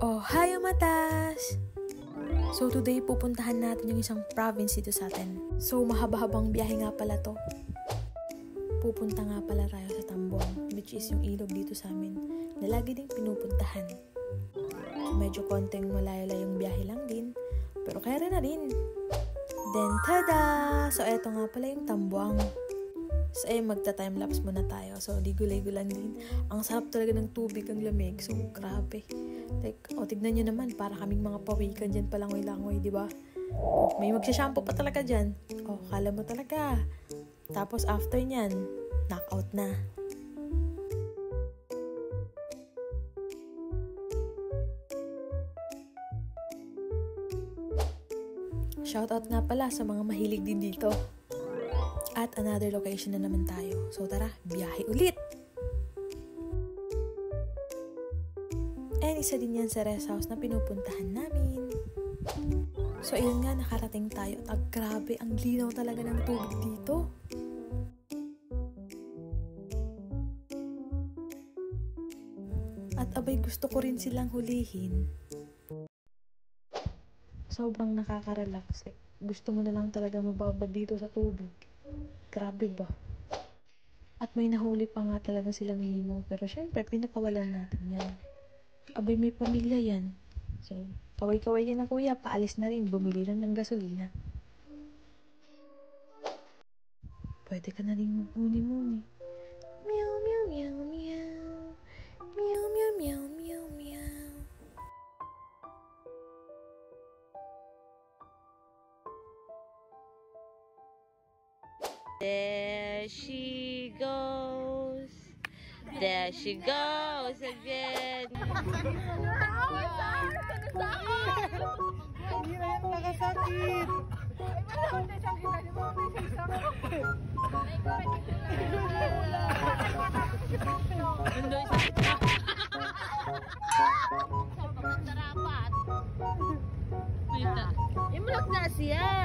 Oh, hayo matas! So today pupuntahan natin yung isang province dito sa atin. So mahaba-habang biyahe nga pala to. Pupunta nga pala tayo sa Tamboang, which is yung ilog dito sa amin na lagi ding pinupuntahan. So medyo konting malayo-layong biyahe lang din, pero kaya rin na rin. Then tada! So eto nga pala yung Tamboang. So magta-timelapse muna tayo. So di gulay-gulan din. Ang sarap talaga ng tubig, ang lamig. So grabe. Like, tignan nyo naman, para kaming mga pawikan dyan palangoy-langoy, di ba? May magsha-shampoo pa talaga dyan. Kala mo talaga. Tapos after nyan, knockout na. Shoutout nga pala sa mga mahilig din dito. At another location na naman tayo. So tara, biyahe ulit! And isa din yan sa rest house na pinupuntahan namin. So ayun nga, nakarating tayo. At grabe, ang linaw talaga ng tubig dito. At abay, gusto ko rin silang hulihin. Sobrang nakaka-relax. Gusto mo na lang talaga mababad dito sa tubig. Grabe ba? At may nahuli pa nga talaga silang himo. Pero syempre, pinakawalan natin yan. Abay, may pamilya yan. So, kaway-kaway yan na kuya. Paalis na rin. Bumili lang ng gasolina. Pwede ka na rin magmuni-muni. Meow, meow, meow, meow. Meow, meow, meow, meow, meow. There she goes. There she goes again. Hindi na yan nakasakit. Imulog na siya.